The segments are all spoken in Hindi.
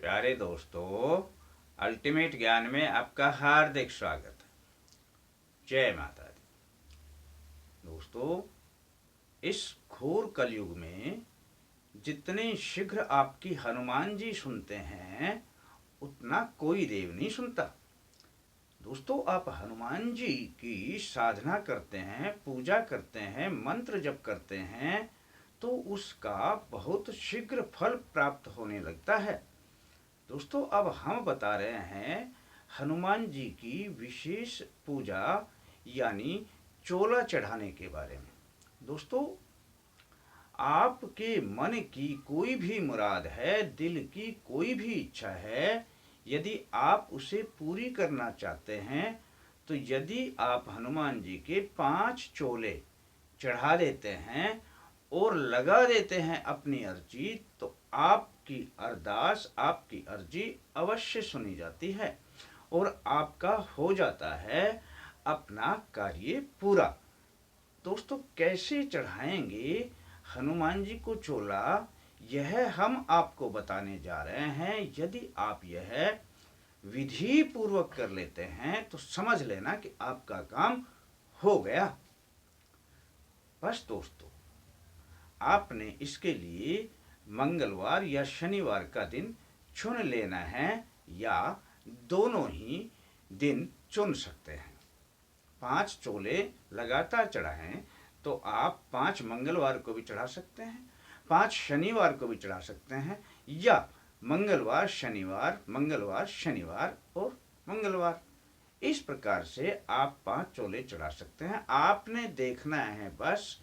प्यारे दोस्तों, अल्टीमेट ज्ञान में आपका हार्दिक स्वागत है। जय माता दी। दोस्तों, इस घोर कलयुग में जितने शीघ्र आपकी हनुमान जी सुनते हैं उतना कोई देव नहीं सुनता। दोस्तों, आप हनुमान जी की साधना करते हैं, पूजा करते हैं, मंत्र जप करते हैं तो उसका बहुत शीघ्र फल प्राप्त होने लगता है। दोस्तों, अब हम बता रहे हैं हनुमान जी की विशेष पूजा यानी चोला चढ़ाने के बारे में। दोस्तों, आपके मन की कोई भी मुराद है, दिल की कोई भी इच्छा है, यदि आप उसे पूरी करना चाहते हैं तो यदि आप हनुमान जी के 5 चोले चढ़ा देते हैं और लगा देते हैं अपनी अर्जी, तो आपकी अरदास, आपकी अर्जी अवश्य सुनी जाती है और आपका हो जाता है अपना कार्य पूरा। दोस्तों, कैसे चढ़ाएंगे हनुमान जी को चोला, यह हम आपको बताने जा रहे हैं। यदि आप यह विधि पूर्वक कर लेते हैं तो समझ लेना कि आपका काम हो गया। बस दोस्तों, आपने इसके लिए मंगलवार या शनिवार का दिन चुन लेना है या दोनों ही दिन चुन सकते हैं। 5 चोले लगातार चढ़ाएं तो आप 5 मंगलवार को भी चढ़ा सकते हैं, 5 शनिवार को भी चढ़ा सकते हैं, या मंगलवार शनिवार, मंगलवार शनिवार और मंगलवार। इस प्रकार से आप 5 चोले चढ़ा सकते हैं। आपने देखना है बस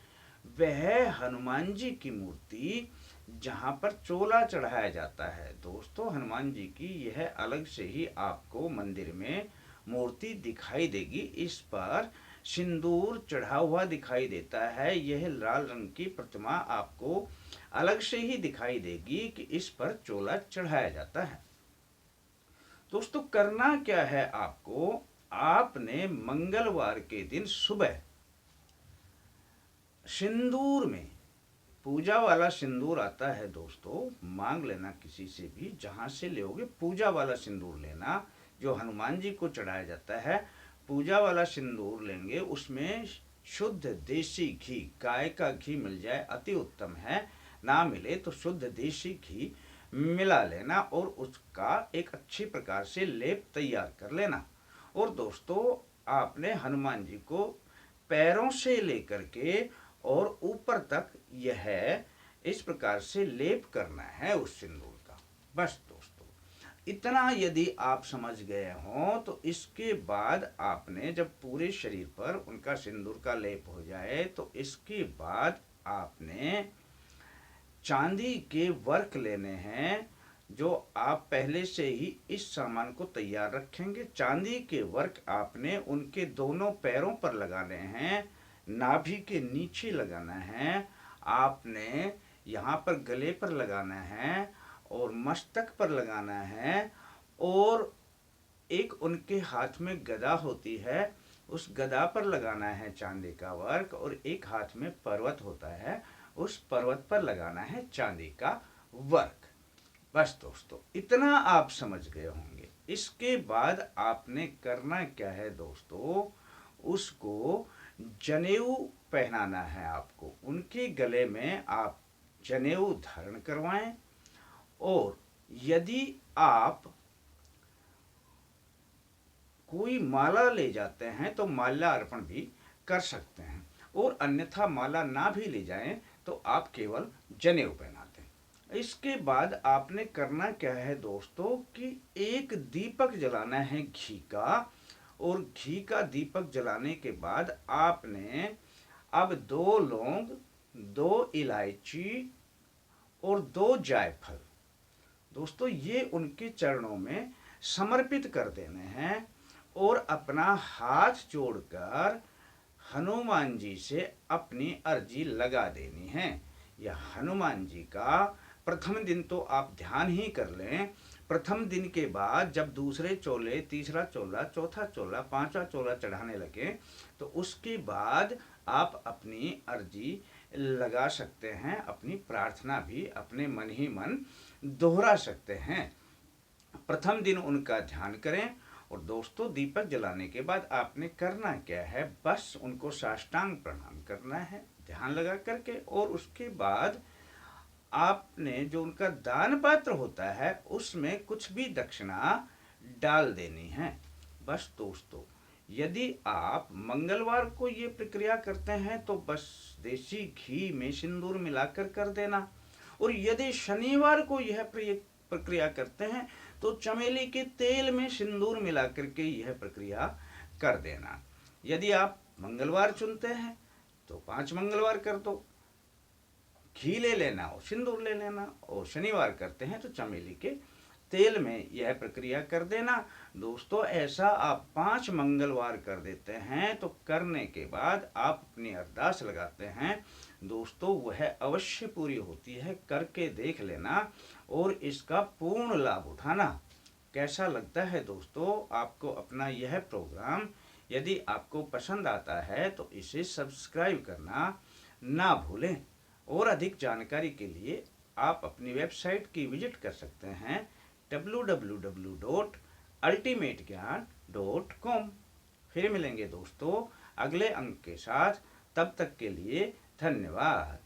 वह हनुमान जी की मूर्ति जहाँ पर चोला चढ़ाया जाता है। दोस्तों, हनुमान जी की यह अलग से ही आपको मंदिर में मूर्ति दिखाई देगी। इस पर सिंदूर चढ़ा हुआ दिखाई देता है। यह लाल रंग की प्रतिमा आपको अलग से ही दिखाई देगी कि इस पर चोला चढ़ाया जाता है। दोस्तों, करना क्या है आपको, आपने मंगलवार के दिन सुबह सिंदूर में, पूजा वाला सिंदूर आता है दोस्तों, मांग लेना किसी से भी, जहाँ से लोगे पूजा वाला सिंदूर लेना जो हनुमान जी को चढ़ाया जाता है। पूजा वाला सिंदूर लेंगे, उसमें शुद्ध देसी घी, गाय का घी मिल जाए अति उत्तम है, ना मिले तो शुद्ध देसी घी मिला लेना और उसका एक अच्छी प्रकार से लेप तैयार कर लेना। और दोस्तों, आपने हनुमान जी को पैरों से लेकर के और ऊपर तक यह इस प्रकार से लेप करना है उस सिंदूर का। बस दोस्तों, इतना यदि आप समझ गए हों तो इसके बाद आपने जब पूरे शरीर पर उनका सिंदूर का लेप हो जाए तो इसके बाद आपने चांदी के वर्क लेने हैं, जो आप पहले से ही इस सामान को तैयार रखेंगे। चांदी के वर्क आपने उनके दोनों पैरों पर लगाने हैं, नाभि के नीचे लगाना है, आपने यहाँ पर गले पर लगाना है और मस्तक पर लगाना है, और एक उनके हाथ में गदा होती है, उस गदा पर लगाना है चांदी का वर्क, और एक हाथ में पर्वत होता है, उस पर्वत पर लगाना है चांदी का वर्क। बस दोस्तों, इतना आप समझ गए होंगे। इसके बाद आपने करना क्या है दोस्तों, उसको जनेऊ पहनाना है आपको। उनके गले में आप जनेऊ धारण करवाएं, और यदि आप कोई माला ले जाते हैं तो माला अर्पण भी कर सकते हैं, और अन्यथा माला ना भी ले जाएं तो आप केवल जनेऊ पहनाते हैं। इसके बाद आपने करना क्या है दोस्तों कि एक दीपक जलाना है घी का, और घी का दीपक जलाने के बाद आपने अब 2 लौंग, 2 इलायची और 2 जायफल, दोस्तों ये उनके चरणों में समर्पित कर देने हैं, और अपना हाथ जोड़कर हनुमान जी से अपनी अर्जी लगा देनी है। यह हनुमान जी का प्रथम दिन तो आप ध्यान ही कर लें। प्रथम दिन के बाद जब दूसरे चोले, तीसरा चोला, चौथा चोला, 5वां चोला चढ़ाने लगे तो उसके बाद आप अपनी अर्जी लगा सकते हैं, अपनी प्रार्थना भी अपने मन ही मन दोहरा सकते हैं। प्रथम दिन उनका ध्यान करें। और दोस्तों, दीपक जलाने के बाद आपने करना क्या है, बस उनको साष्टांग प्रणाम करना है ध्यान लगा करके। और उसके बाद आपने जो उनका दान पात्र होता है उसमें कुछ भी दक्षिणा डाल देनी है। बस दोस्तों, यदि आप मंगलवार को ये प्रक्रिया करते हैं तो बस देसी घी में सिंदूर मिलाकर कर देना। और यदि शनिवार को यह प्रक्रिया करते हैं तो चमेली के तेल में सिंदूर मिलाकर के यह प्रक्रिया कर देना। यदि आप मंगलवार चुनते हैं तो 5 मंगलवार कर दो, घी ले लेना और सिंदूर ले लेना। और शनिवार करते हैं तो चमेली के तेल में यह प्रक्रिया कर देना। दोस्तों, ऐसा आप 5 मंगलवार कर देते हैं तो करने के बाद आप अपनी अरदास लगाते हैं दोस्तों, वह अवश्य पूरी होती है। करके देख लेना और इसका पूर्ण लाभ उठाना। कैसा लगता है दोस्तों आपको अपना यह प्रोग्राम? यदि आपको पसंद आता है तो इसे सब्सक्राइब करना ना भूलें। और अधिक जानकारी के लिए आप अपनी वेबसाइट की विजिट कर सकते हैं www.ultimategyan.com। फिर मिलेंगे दोस्तों अगले अंक के साथ। तब तक के लिए धन्यवाद।